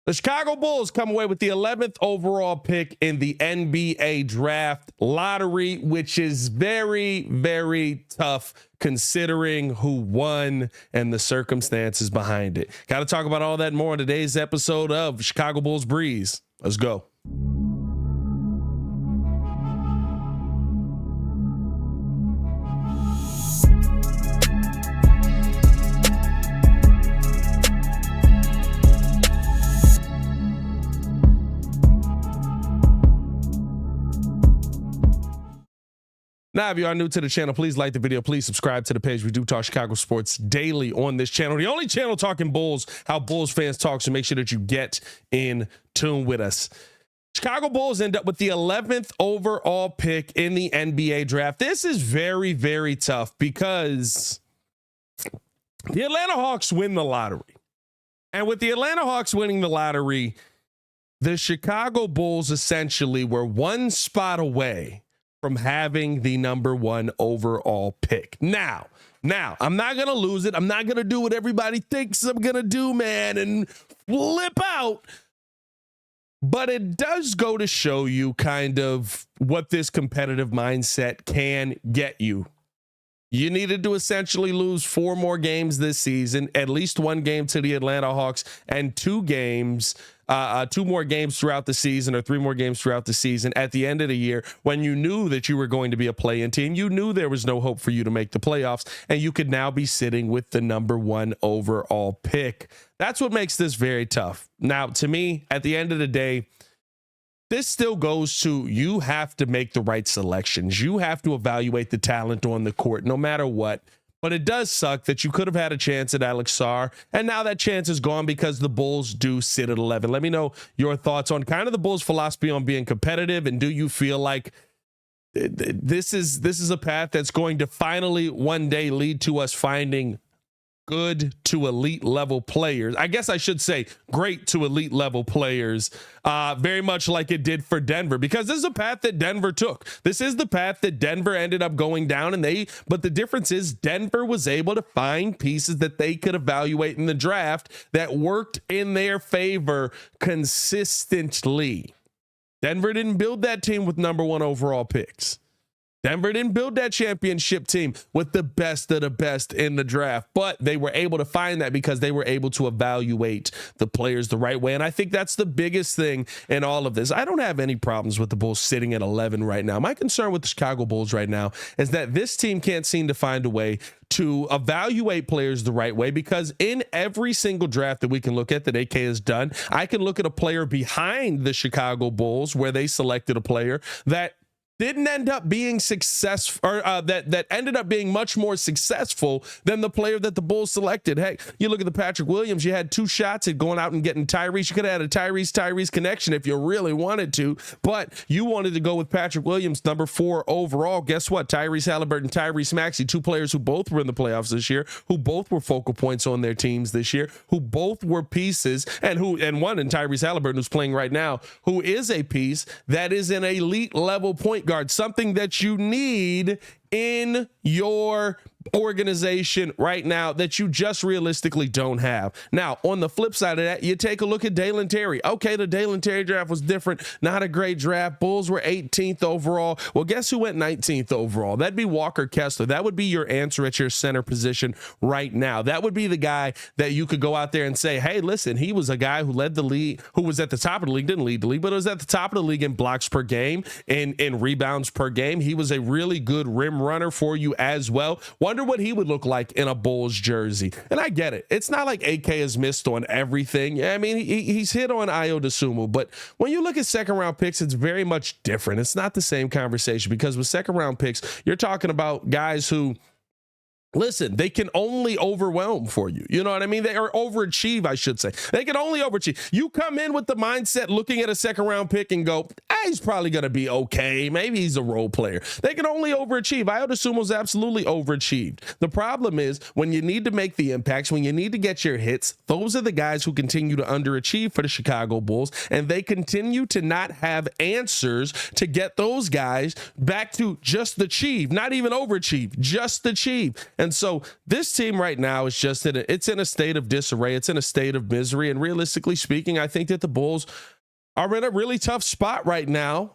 The Chicago Bulls come away with the 11th overall pick in the NBA draft lottery, which is very, very tough considering who won and the circumstances behind it. Got to talk about all that more in today's episode of Chicago Bulls Breeze. Let's go. Now, if you are new to the channel, please like the video. Please subscribe to the page. We do talk Chicago sports daily on this channel. The only channel talking Bulls, how Bulls fans talk, so make sure that you get in tune with us. Chicago Bulls end up with the 11th overall pick in the NBA draft. This is very, very tough because the Atlanta Hawks win the lottery. And with the Atlanta Hawks winning the lottery, the Chicago Bulls essentially were one spot away from having the number one overall pick. Now, I'm not going to lose it. I'm not going to do what everybody thinks I'm going to do, man, and flip out. But it does go to show you kind of what this competitive mindset can get you. You needed to essentially lose 4 more games this season, at least 1 game to the Atlanta Hawks, and 2 more games throughout the season, or 3 more games throughout the season at the end of the year, when you knew that you were going to be a play-in team. You knew there was no hope for you to make the playoffs, and you could now be sitting with the number one overall pick. That's what makes this very tough. Now, to me, at the end of the day, this still goes to, you have to make the right selections. You have to evaluate the talent on the court no matter what. But it does suck that you could have had a chance at Alex Sarr, and now that chance is gone because the Bulls do sit at 11. Let me know your thoughts on kind of the Bulls' philosophy on being competitive, and do you feel like this is a path that's going to finally one day lead to us finding good to elite level players? I guess I should say great to elite level players, very much like it did for Denver, because this is a path that Denver took. This is the path that Denver ended up going down, but the difference is Denver was able to find pieces that they could evaluate in the draft that worked in their favor consistently. Denver didn't build that team with number one overall picks. Denver didn't build that championship team with the best of the best in the draft, but they were able to find that because they were able to evaluate the players the right way. And I think that's the biggest thing in all of this. I don't have any problems with the Bulls sitting at 11 right now. My concern with the Chicago Bulls right now is that this team can't seem to find a way to evaluate players the right way, because in every single draft that we can look at that AK has done, I can look at a player behind the Chicago Bulls where they selected a player that didn't end up being successful, or that ended up being much more successful than the player that the Bulls selected. Hey, you look at the Patrick Williams, you had 2 shots at going out and getting Tyrese. You could have had a Tyrese connection if you really wanted to, but you wanted to go with Patrick Williams, number 4 overall. Guess what? Tyrese Halliburton, Tyrese Maxey, 2 players who both were in the playoffs this year, who both were focal points on their teams this year, who both were pieces, and one in Tyrese Halliburton, who's playing right now, who is a piece that is an elite level point guard, something that you need in your organization right now that you just realistically don't have. Now, on the flip side of that, you take a look at Dalen Terry. Okay, the Dalen Terry draft was different. Not a great draft. Bulls were 18th overall. Well, guess who went 19th overall? That'd be Walker Kessler. That would be your answer at your center position right now. That would be the guy that you could go out there and say, hey, listen, he was a guy who led the league, who was at the top of the league, didn't lead the league, but was at the top of the league in blocks per game, in rebounds per game. He was a really good rim runner for you as well. Wonder what he would look like in a Bulls jersey. And I get it. It's not like AK has missed on everything. I mean, he's hit on Ayo Dosunmu, but when you look at second round picks, it's very much different. It's not the same conversation, because with second round picks, you're talking about guys who, listen, they can only overwhelm for you. You know what I mean? They are overachieve, I should say. They can only overachieve. You come in with the mindset looking at a second round pick and go, he's probably going to be okay. Maybe he's a role player. They can only overachieve. Ayo Dosunmu's absolutely overachieved. The problem is when you need to make the impacts, when you need to get your hits, those are the guys who continue to underachieve for the Chicago Bulls, and they continue to not have answers to get those guys back to just achieve, not even overachieve, just achieve. And so this team right now is just it's in a state of disarray. It's in a state of misery. And realistically speaking, I think that the Bulls are in a really tough spot right now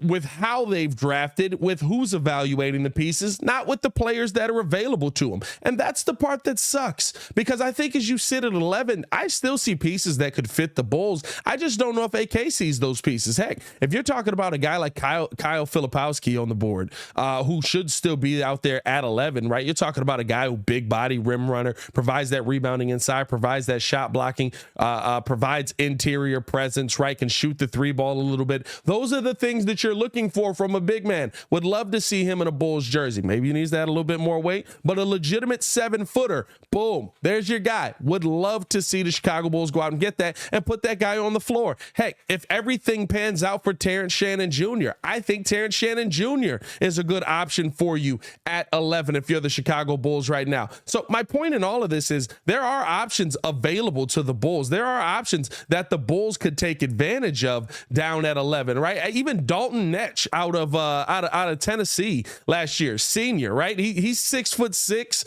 with how they've drafted, with who's evaluating the pieces, not with the players that are available to them. And that's the part that sucks, because I think as you sit at 11, I still see pieces that could fit the Bulls. I just don't know if AK sees those pieces. Heck, if you're talking about a guy like Kyle Filipowski on the board, who should still be out there at 11, right? You're talking about a guy who big body rim runner, provides that rebounding inside, provides that shot blocking, provides interior presence, right? Can shoot the three ball a little bit. Those are the things that you're looking for from a big man. Would love to see him in a Bulls jersey. Maybe he needs to add a little bit more weight, but a legitimate 7-footer. Boom. There's your guy. Would love to see the Chicago Bulls go out and get that and put that guy on the floor. Heck, if everything pans out for Terrence Shannon Jr., I think Terrence Shannon Jr. is a good option for you at 11 if you're the Chicago Bulls right now. So my point in all of this is there are options available to the Bulls. There are options that the Bulls could take advantage of down at 11, right? Even Dalton Netsch out of Tennessee last year, senior, right? He's 6'6".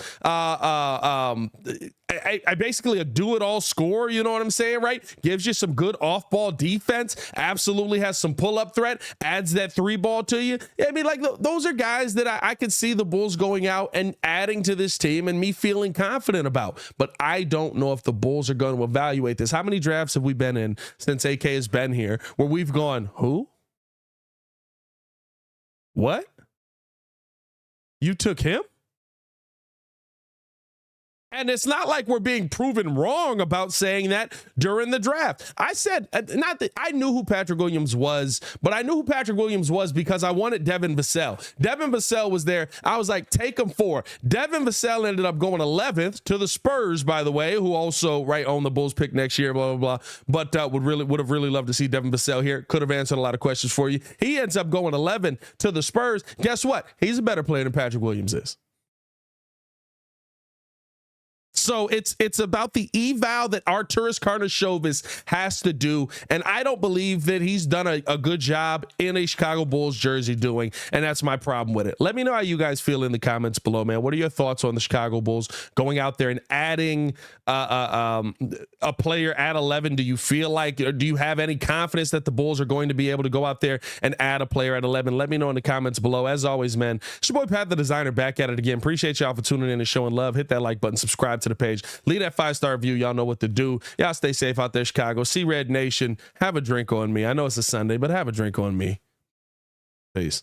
I basically a do-it-all scorer, you know what I'm saying, right? Gives you some good off-ball defense, absolutely has some pull-up threat, adds that three ball to you. I mean, like, those are guys that I could see the Bulls going out and adding to this team and me feeling confident about. But I don't know if the Bulls are going to evaluate this. How many drafts have we been in since AK has been here where we've gone, who? What? You took him? And it's not like we're being proven wrong about saying that during the draft. I said, not that I knew who Patrick Williams was, but I knew who Patrick Williams was because I wanted Devin Vassell. Devin Vassell was there. I was like, take him 4. Devin Vassell ended up going 11th to the Spurs, by the way, who also own the Bulls pick next year, blah, blah, blah. But would have really loved to see Devin Vassell here. Could have answered a lot of questions for you. He ends up going 11 to the Spurs. Guess what? He's a better player than Patrick Williams is. So it's about the eval that Arturas Karnisovas has to do, and I don't believe that he's done a good job in a Chicago Bulls jersey doing, and that's my problem with it. Let me know how you guys feel in the comments below, man. What are your thoughts on the Chicago Bulls going out there and adding a player at 11? Do you feel like, or do you have any confidence that the Bulls are going to be able to go out there and add a player at 11? Let me know in the comments below. As always, man, it's your boy Pat the Designer back at it again. Appreciate y'all for tuning in and showing love. Hit that like button, subscribe to the page, leave that 5-star review. Y'all know what to do. Y'all stay safe out there, Chicago. See Red Nation. Have a drink on me. I know it's a Sunday, but have a drink on me. Peace.